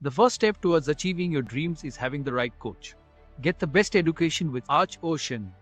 The first step towards achieving your dreams is having the right coach. Get the best education with Arch Ocean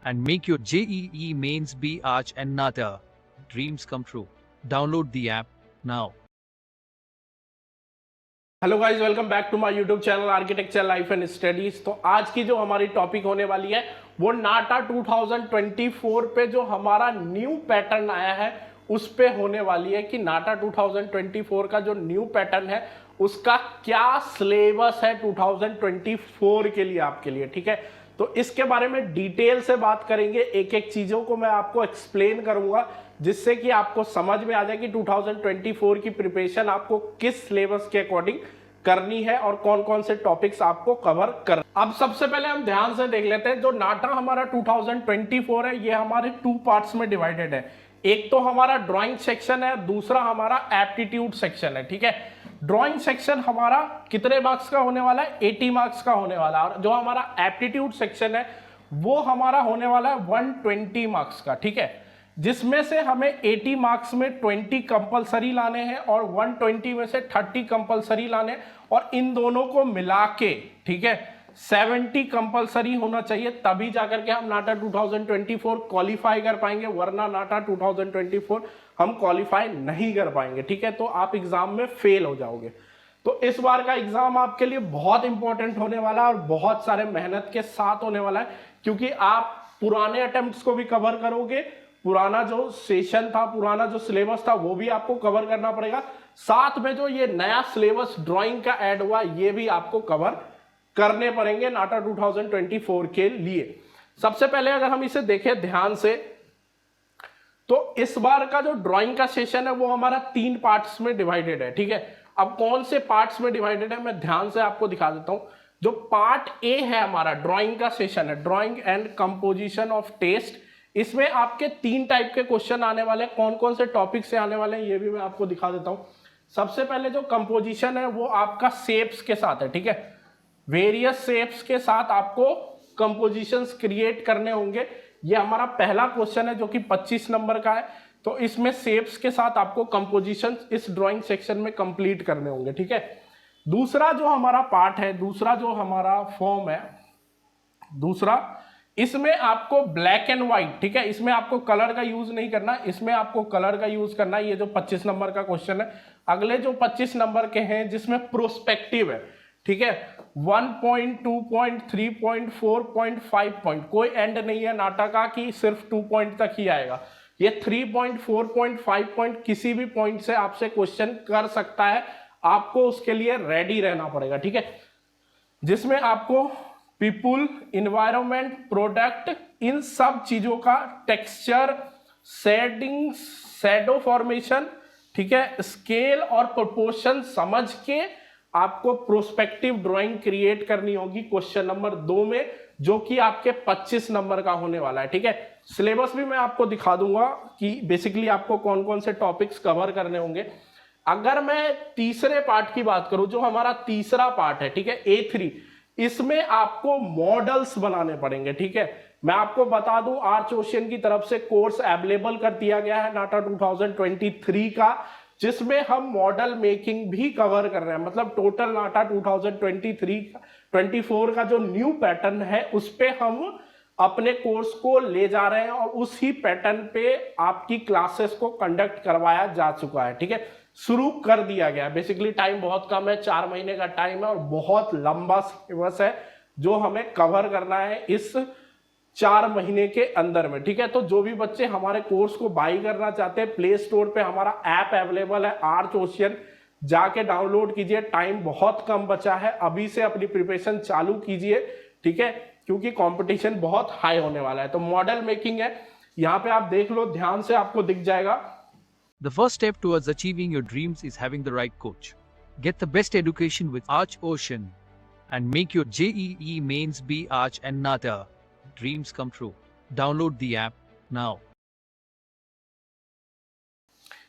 and make your JEE mains be Arch and Nata dreams come true. Download the app now. Hello guys, welcome back to my YouTube channel architecture life and studies. तो आज की जो हमारी topic होने वाली है वो नाटा 2024 पे जो हमारा न्यू पैटर्न आया है उस पे होने वाली है कि नाटा 2024 का जो न्यू पैटर्न है उसका क्या सिलेबस है 2024 के लिए आपके लिए। ठीक है, तो इसके बारे में डिटेल से बात करेंगे, एक एक चीजों को मैं आपको एक्सप्लेन करूंगा जिससे कि आपको समझ में आ जाए कि 2024 की प्रिपरेशन आपको किस सिलेबस के अकॉर्डिंग करनी है और कौन कौन से टॉपिक्स आपको कवर कर। अब सबसे पहले हम ध्यान से देख लेते हैं, जो नाटा हमारा 2024 है ये हमारे टू पार्ट्स में डिवाइडेड है। एक तो हमारा ड्राइंग सेक्शन है, दूसरा हमारा एप्टीट्यूड सेक्शन है। ठीक है, ड्राइंग सेक्शन हमारा कितने मार्क्स का होने वाला है? 80 मार्क्स का होने वाला है। और जो हमारा एप्टीट्यूड सेक्शन है वो हमारा होने वाला है 120 मार्क्स का। ठीक है, जिसमें से हमें 80 मार्क्स में 20 कंपलसरी लाने हैं और 120 में से 30 कंपलसरी लाने हैं, और इन दोनों को मिला के ठीक है 70 कंपलसरी होना चाहिए, तभी जाकर के हम नाटा 2024 क्वालिफाई कर पाएंगे, वरना नाटा 2024 हम क्वालिफाई नहीं कर पाएंगे। ठीक है, तो आप एग्जाम में फेल हो जाओगे। तो इस बार का एग्जाम आपके लिए बहुत इंपॉर्टेंट होने वाला है और बहुत सारे मेहनत के साथ होने वाला है, क्योंकि आप पुराने अटेम्प्ट्स को भी कवर करोगे, पुराना जो सेशन था, पुराना जो सिलेबस था वो भी आपको कवर करना पड़ेगा, साथ में जो ये नया सिलेबस ड्राइंग का ऐड हुआ ये भी आपको कवर करने पड़ेंगे नाटा 2024 के लिए। सबसे पहले अगर हम इसे देखें ध्यान से, तो इस बार का जो ड्राइंग का सेशन है वो हमारा 3 पार्ट्स में डिवाइडेड है। ठीक है, अब कौन से पार्ट्स में डिवाइडेड है मैं ध्यान से आपको दिखा देता हूं। जो पार्ट ए है हमारा ड्राइंग का सेशन है, drawing and composition of test, इसमें आपके 3 टाइप के क्वेश्चन आने वाले हैं। कौन कौन से टॉपिक से आने वाले हैं ये भी मैं आपको दिखा देता हूं। सबसे पहले जो कंपोजिशन है वो आपका शेप्स के साथ है। ठीक है, वेरियस शेप्स के साथ आपको कंपोजिशंस क्रिएट करने होंगे। ये हमारा पहला क्वेश्चन है जो कि 25 नंबर का है। तो इसमें शेप्स के साथ आपको कंपोजिशंस इस ड्राइंग सेक्शन में कंप्लीट करने होंगे। ठीक है, दूसरा जो हमारा पार्ट है, दूसरा जो हमारा फॉर्म है, दूसरा इसमें आपको ब्लैक एंड व्हाइट, ठीक है, इसमें आपको कलर का यूज नहीं करना, इसमें आपको कलर का यूज करना है। ये जो 25 नंबर का क्वेश्चन है, अगले जो 25 नंबर के हैं जिसमें प्रोस्पेक्टिव है, ठीक है, 1 point, 2 point, 3 point, 4 point, 5 point, कोई एंड नहीं है नाटा का कि सिर्फ 2 पॉइंट तक ही आएगा। ये 3 पॉइंट, 4 पॉइंट, 5 पॉइंट किसी भी पॉइंट से आपसे क्वेश्चन कर सकता है, आपको उसके लिए रेडी रहना पड़ेगा। ठीक है, जिसमें आपको पीपुल, इन्वायरमेंट, प्रोडक्ट, इन सब चीजों का टेक्सचर, शेडिंग, शैडो फॉर्मेशन, ठीक है, स्केल और प्रोपोर्शन समझ के आपको प्रोस्पेक्टिव ड्राइंग क्रिएट करनी होगी क्वेश्चन नंबर 2 में, जो कि आपके 25 नंबर का होने वाला है। ठीक है, सिलेबस भी मैं आपको दिखा दूंगा कि बेसिकली आपको कौन कौन से टॉपिक्स कवर करने होंगे। अगर मैं तीसरे पार्ट की बात करूं, जो हमारा तीसरा पार्ट है, ठीक है, A3, इसमें आपको मॉडल्स बनाने पड़ेंगे। ठीक है, मैं आपको बता दूं आर्च ओशियन की तरफ से कोर्स अवेलेबल कर दिया गया है नाटा 2023 का, जिसमें हम मॉडल मेकिंग भी कवर कर रहे हैं। मतलब टोटल नाटा 2023-24 का जो न्यू पैटर्न है उस पे हम अपने कोर्स को ले जा रहे हैं और उसी पैटर्न पे आपकी क्लासेस को कंडक्ट करवाया जा चुका है। ठीक है, शुरू कर दिया गया। बेसिकली टाइम बहुत कम है, 4 महीने का टाइम है और बहुत लंबा सिलेबस है जो हमें कवर करना है इस 4 महीने के अंदर में। ठीक है, तो जो भी बच्चे हमारे कोर्स को बाई करना चाहते हैं, प्ले स्टोर पे हमारा ऐप अवेलेबल है आर्च ओशियन, जाके डाउनलोड कीजिए। टाइम बहुत कम बचा है, अभी से अपनी प्रिपरेशन चालू कीजिए। ठीक है, क्योंकि कंपटीशन बहुत हाई होने वाला है। तो मॉडल मेकिंग है, यहाँ पे आप देख लो ध्यान से, आपको दिख जाएगा। The first step towards achieving your dreams is having the right coach. Get the best education with Arch Ocean and make your JEE mains be Arch and Nata dreams come true. Download the app now.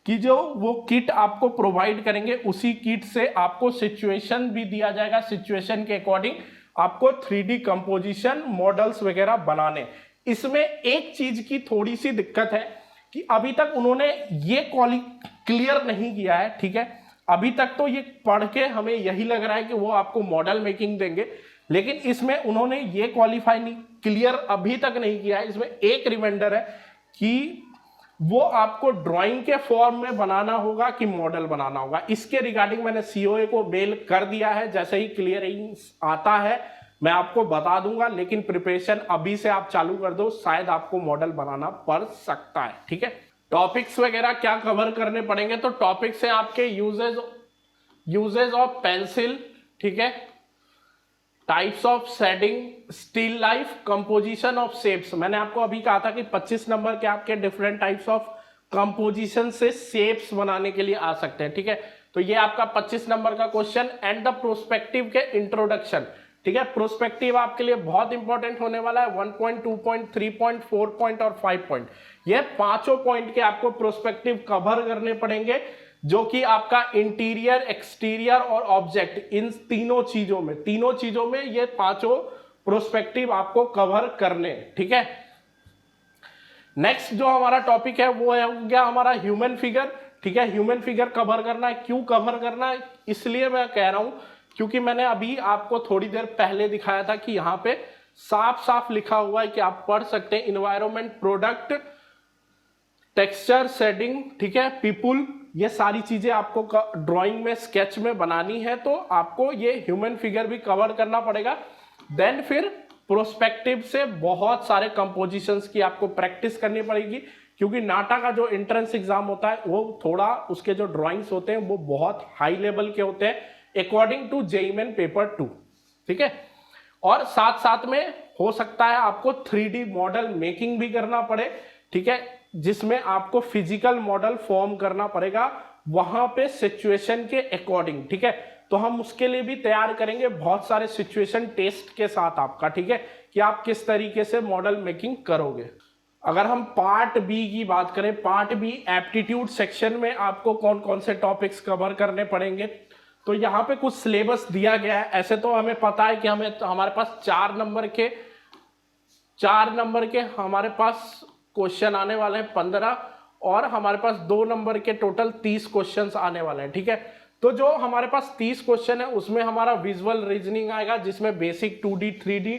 कि जो वो kit आपको provide करेंगे उसी kit से आपको situation भी दिया जाएगा, सिचुएशन के अकॉर्डिंग आपको 3D कंपोजिशन मॉडल्स वगैरह बनाने। इसमें एक चीज की थोड़ी सी दिक्कत है कि अभी तक उन्होंने ये क्लियर नहीं किया है। ठीक है, अभी तक तो ये पढ़ के हमें यही लग रहा है कि वो आपको मॉडल मेकिंग देंगे, लेकिन इसमें उन्होंने ये क्वालिफाई नहीं क्लियर अभी तक नहीं किया है। इसमें एक रिमाइंडर है कि वो आपको ड्राइंग के फॉर्म में बनाना होगा कि मॉडल बनाना होगा। इसके रिगार्डिंग मैंने सीओए को मेल कर दिया है, जैसे ही क्लियरिंग आता है मैं आपको बता दूंगा, लेकिन प्रिपरेशन अभी से आप चालू कर दो, शायद आपको मॉडल बनाना पड़ सकता है। ठीक है, टॉपिक्स वगैरह क्या कवर करने पड़ेंगे, तो टॉपिक्स है आपके यूजेज ऑफ पेंसिल, ठीक है, types of shading, still life, composition of shapes. मैंने आपको अभी कहा था कि 25 नंबर के आपके डिफरेंट टाइप्स ऑफ कंपोजिशन से शेप्स बनाने के लिए आ सकते हैं। ठीक है, तो ये आपका 25 नंबर का क्वेश्चन। एंड द प्रोस्पेक्टिव के इंट्रोडक्शन, ठीक है, प्रोस्पेक्टिव आपके लिए बहुत इंपॉर्टेंट होने वाला है। 1 पॉइंट, 2 पॉइंट, 3 पॉइंट, 4 पॉइंट और 5 पॉइंट, ये पांचों पॉइंट के आपको प्रोस्पेक्टिव कवर करने पड़ेंगे, जो कि आपका इंटीरियर, एक्सटीरियर और ऑब्जेक्ट, इन तीनों चीजों में ये पांचों प्रोस्पेक्टिव आपको कवर करने। ठीक है, नेक्स्ट जो हमारा टॉपिक है वो है हो गया हमारा ह्यूमन फिगर। ठीक है, ह्यूमन फिगर कवर करना है। क्यों कवर करना है, इसलिए मैं कह रहा हूं क्योंकि मैंने अभी आपको थोड़ी देर पहले दिखाया था कि यहां पे साफ साफ लिखा हुआ है कि आप पढ़ सकते हैं इन्वायरमेंट, प्रोडक्ट, टेक्सचर, शेडिंग, ठीक है, पीपुल, ये सारी चीजें आपको ड्राइंग में, स्केच में बनानी है, तो आपको ये ह्यूमन फिगर भी कवर करना पड़ेगा। देन फिर प्रोस्पेक्टिव से बहुत सारे कंपोजिशंस की आपको प्रैक्टिस करनी पड़ेगी, क्योंकि नाटा का जो एंट्रेंस एग्जाम होता है वो थोड़ा, उसके जो ड्राइंग्स होते हैं वो बहुत हाई लेवल के होते हैं according to JEE main paper 2। ठीक है, और साथ साथ में हो सकता है आपको 3D मॉडल मेकिंग भी करना पड़े। ठीक है, जिसमें आपको फिजिकल मॉडल फॉर्म करना पड़ेगा वहां पे सिचुएशन के अकॉर्डिंग। ठीक है, तो हम उसके लिए भी तैयार करेंगे बहुत सारे सिचुएशन टेस्ट के साथ आपका। ठीक है, कि आप किस तरीके से मॉडल मेकिंग करोगे। अगर हम पार्ट बी की बात करें, पार्ट बी एप्टीट्यूड सेक्शन में आपको कौन कौन से टॉपिक्स कवर करने पड़ेंगे, तो यहाँ पे कुछ सिलेबस दिया गया है। ऐसे तो हमें पता है कि हमारे पास 4 नंबर के हमारे पास क्वेश्चन आने वाले हैं 15, और हमारे पास 2 नंबर के टोटल 30 क्वेश्चंस आने वाले हैं। ठीक है, तो जो हमारे पास 30 क्वेश्चन है उसमें हमारा विजुअल रीजनिंग आएगा, जिसमें basic 2D 3D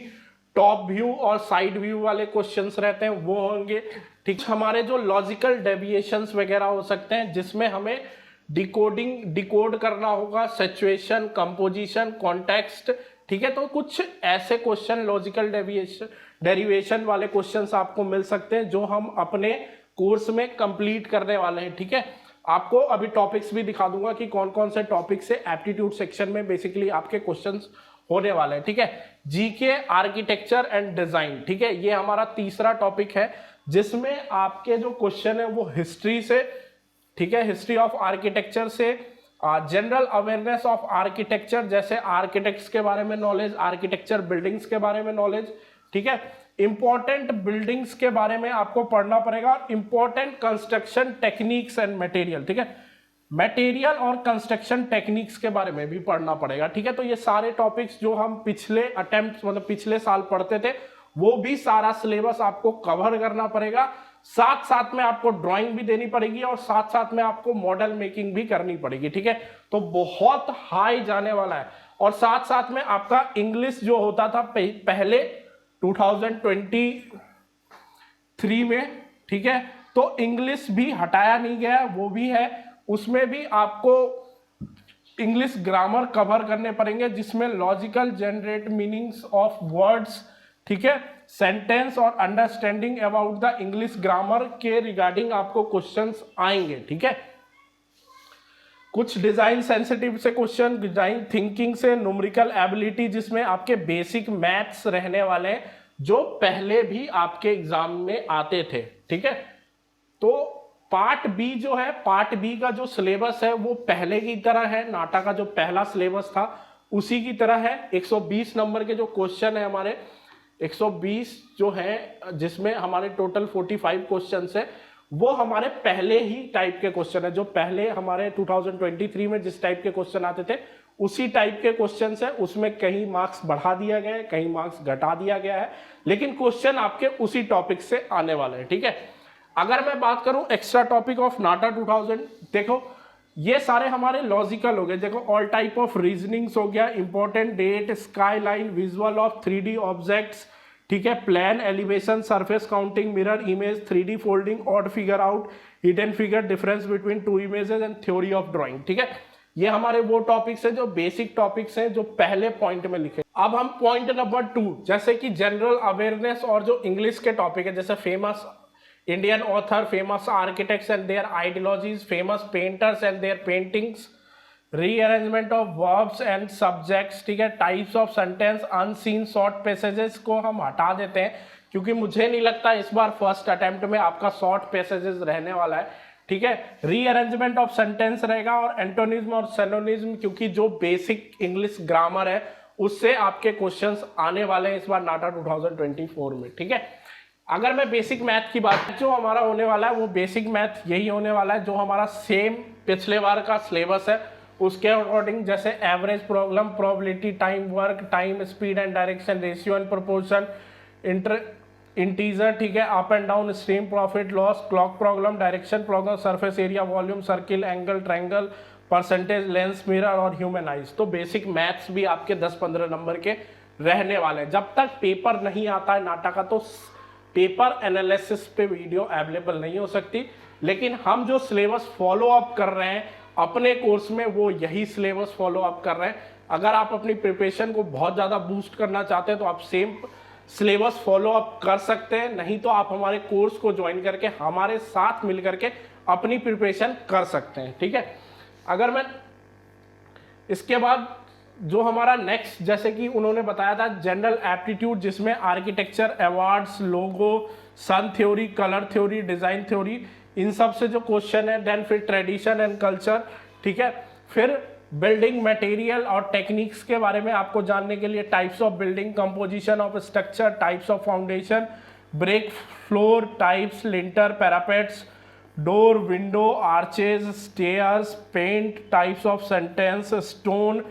top view और साइड व्यू वाले क्वेश्चंस रहते हैं वो होंगे। ठीक, हमारे जो लॉजिकल डेविएशंस वगैरह हो सकते हैं, जिसमें हमें डिकोड करना होगा, सिचुएशन, कंपोजिशन, कॉन्टेक्स्ट। ठीक है, तो कुछ ऐसे क्वेश्चन लॉजिकल डेरिवेशन वाले क्वेश्चंस आपको मिल सकते हैं जो हम अपने कोर्स में कंप्लीट करने वाले हैं। ठीक है, आपको अभी टॉपिक्स भी दिखा दूंगा कि कौन कौन से टॉपिक से एप्टीट्यूड सेक्शन में बेसिकली आपके क्वेश्चंस होने वाले हैं। ठीक है, जीके, आर्किटेक्चर एंड डिजाइन। ठीक है, ये हमारा तीसरा टॉपिक है, जिसमें आपके जो क्वेश्चन है वो हिस्ट्री से, ठीक है, हिस्ट्री ऑफ आर्किटेक्चर से, जनरल अवेयरनेस ऑफ आर्किटेक्चर, जैसे आर्किटेक्ट्स के बारे में नॉलेज, आर्किटेक्चर बिल्डिंग्स के बारे में नॉलेज। ठीक है, इंपॉर्टेंट बिल्डिंग्स के बारे में आपको पढ़ना पड़ेगा, important construction techniques and material. ठीक है, मटेरियल और कंस्ट्रक्शन टेक्निक्स के बारे में भी पढ़ना पड़ेगा। ठीक है, तो ये सारे टॉपिक्स जो हम पिछले अटेम्प्ट मतलब पिछले साल पढ़ते थे, वो भी सारा सिलेबस आपको कवर करना पड़ेगा। साथ साथ में आपको ड्राइंग भी देनी पड़ेगी और साथ साथ में आपको मॉडल मेकिंग भी करनी पड़ेगी। ठीक है, तो बहुत हाई जाने वाला है। और साथ साथ में आपका इंग्लिश जो होता था पहले 2023 में, ठीक है, तो इंग्लिश भी हटाया नहीं गया, वो भी है। उसमें भी आपको इंग्लिश ग्रामर कवर करने पड़ेंगे, जिसमें logical generate meanings of words, ठीक है, सेंटेंस और understanding about the English grammar के रिगार्डिंग आपको क्वेश्चंस आएंगे। ठीक है, कुछ डिजाइन सेंसिटिव से क्वेश्चन, डिजाइन थिंकिंग से, न्यूमेरिकल एबिलिटी, जिसमें आपके बेसिक मैथ्स रहने वाले हैं जो पहले भी आपके एग्जाम में आते थे। ठीक है, तो पार्ट बी जो है, पार्ट बी का जो सिलेबस है वो पहले की तरह है, नाटा का जो पहला सिलेबस था उसी की तरह है। 120 नंबर के जो क्वेश्चन है हमारे, 120 जो है, जिसमें हमारे टोटल 45 क्वेश्चन है, वो हमारे पहले ही टाइप के क्वेश्चन है, जो पहले हमारे 2023 में जिस टाइप के क्वेश्चन आते थे उसी टाइप के क्वेश्चन है। उसमें कहीं मार्क्स बढ़ा दिया गया है, कहीं मार्क्स घटा दिया गया है, लेकिन क्वेश्चन आपके उसी टॉपिक से आने वाले हैं। ठीक है, अगर मैं बात करूं एक्स्ट्रा टॉपिक ऑफ नाटा 2000, देखो ये सारे हमारे लॉजिकल हो गए। देखो ऑल टाइप ऑफ रीजनिंग्स हो गया, important date, skyline, visual of 3D objects, ठीक है, plan, elevation, surface counting, mirror image, 3D folding, odd figure out, hidden figure, difference between two images and theory of drawing, ठीक है। ये हमारे वो topics हैं जो बेसिक टॉपिक्स हैं जो पहले पॉइंट में लिखे। अब हम पॉइंट नंबर 2 जैसे कि जनरल अवेयरनेस और जो इंग्लिश के टॉपिक है, जैसे famous Indian author, famous architects and their ideologies, famous painters and their paintings, rearrangement of verbs and subjects, ठीक है, types of sentence, unseen short passages को हम हटा देते हैं क्योंकि मुझे नहीं लगता इस बार फर्स्ट अटेम्प्ट में आपका शॉर्ट पैसेजेस रहने वाला है, ठीक है। रीअरेंजमेंट ऑफ सेंटेंस रहेगा और एंटोनिज्म और सिनोनिज्म, क्योंकि जो बेसिक इंग्लिश ग्रामर है उससे आपके क्वेश्चंस आने वाले हैं इस बार नाटा 2024 में, ठीक है। अगर मैं बेसिक मैथ की बात, जो हमारा होने वाला है वो बेसिक मैथ यही होने वाला है जो हमारा सेम पिछले बार का सिलेबस है उसके अकॉर्डिंग, जैसे average problem, probability, time work, time speed and direction, ratio and proportion, integer, ठीक है, up and down, stream, profit loss, clock problem, direction problem, surface area, volume, circle, angle, triangle, percentage, lens, mirror और human eyes. तो basic maths भी आपके 10-15 number के रहने वाले हैं। जब तक पेपर नहीं आता है नाटा का तो पेपर एनालिसिस पे वीडियो अवेलेबल नहीं हो सकती, लेकिन हम जो सिलेबस फॉलो अप कर रहे हैं अपने कोर्स में वो यही सिलेबस फॉलो अप कर रहे हैं। अगर आप अपनी प्रिपरेशन को बहुत ज़्यादा बूस्ट करना चाहते हैं तो आप सेम सिलेबस फॉलो अप कर सकते हैं, नहीं तो आप हमारे कोर्स को ज्वाइन करके हमारे साथ मिल करके अपनी प्रिपरेशन कर सकते हैं, ठीक है। अगर मैं इसके बाद जो हमारा नेक्स्ट, जैसे कि उन्होंने बताया था जनरल एप्टीट्यूड, जिसमें architecture, awards, logo, sun theory, colour theory, design theory, इन सब से जो क्वेश्चन है। देन फिर ट्रेडिशन एंड कल्चर, ठीक है। फिर बिल्डिंग मटेरियल और टेक्निक्स के बारे में आपको जानने के लिए types of building, composition of structure, types of foundation, brick floor types, lintel, parapets, door, window, arches, stairs, paint, types of sentence, stone,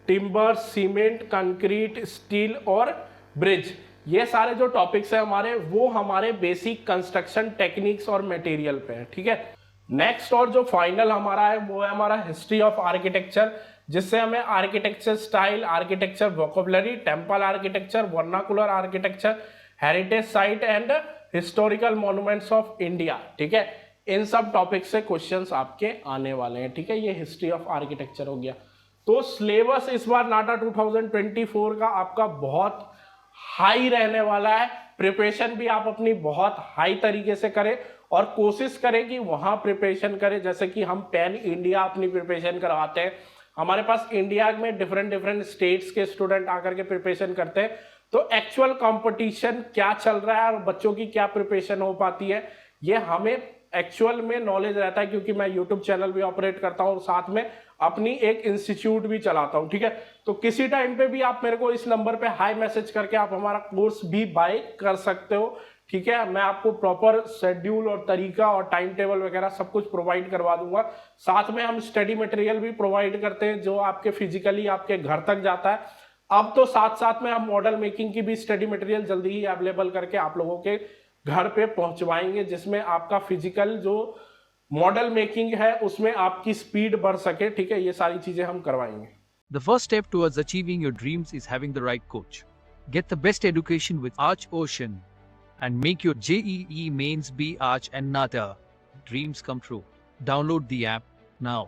timber, cement, concrete, steel और ब्रिज। ये सारे जो टॉपिक्स हैं हमारे वो हमारे बेसिक कंस्ट्रक्शन टेक्निक्स और material पे है, ठीक है। नेक्स्ट और जो फाइनल हमारा है वो है हमारा हिस्ट्री ऑफ आर्किटेक्चर, जिससे हमें architecture style, architecture vocabulary, temple architecture, vernacular architecture, heritage site and historical monuments of India, ठीक है, इन सब टॉपिक से क्वेश्चंस आपके आने वाले हैं, ठीक है। ये हिस्ट्री ऑफ आर्किटेक्चर हो गया। तो सिलेबस इस बार नाटा 2024 का आपका बहुत हाई रहने वाला है। प्रिपरेशन भी आप अपनी बहुत हाई तरीके से करें और कोशिश करें कि वहां प्रिपरेशन करें, जैसे कि हम पैन इंडिया अपनी प्रिपरेशन करवाते हैं। हमारे पास इंडिया में डिफरेंट स्टेट्स के स्टूडेंट आकर के प्रिपरेशन करते हैं, तो एक्चुअल कंपटीशन क्या चल रहा है और बच्चों की क्या प्रिपरेशन हो पाती है ये हमें एक्चुअल में नॉलेज रहता है, क्योंकि मैं यूट्यूब चैनल भी ऑपरेट करता हूँ और साथ में अपनी एक इंस्टीट्यूट भी चलाता हूँ, ठीक है। तो किसी टाइम पे भी आप मेरे को इस नंबर पे हाई मैसेज करके आप हमारा कोर्स भी बाय कर सकते हो, ठीक है। मैं आपको प्रॉपर शेड्यूल और तरीका और टाइम टेबल वगैरह सब कुछ प्रोवाइड करवा दूंगा। साथ में हम स्टडी मटेरियल भी प्रोवाइड करते हैं जो आपके फिजिकली आपके घर तक जाता है। अब तो साथ साथ में हम मॉडल मेकिंग की भी स्टडी मटेरियल जल्दी ही अवेलेबल करके आप लोगों के घर पे पहुंचवाएंगे, जिसमें आपका फिजिकल जो मॉडल मेकिंग है उसमें आपकी स्पीड बढ़ सके, ठीक है। ये सारी चीजें हम करवाएंगे। The first step towards achieving your dreams is having the right coach. Get the best education with Arch Ocean and make your JEE mains be Arch and NATA. Dreams come true. Download the app now.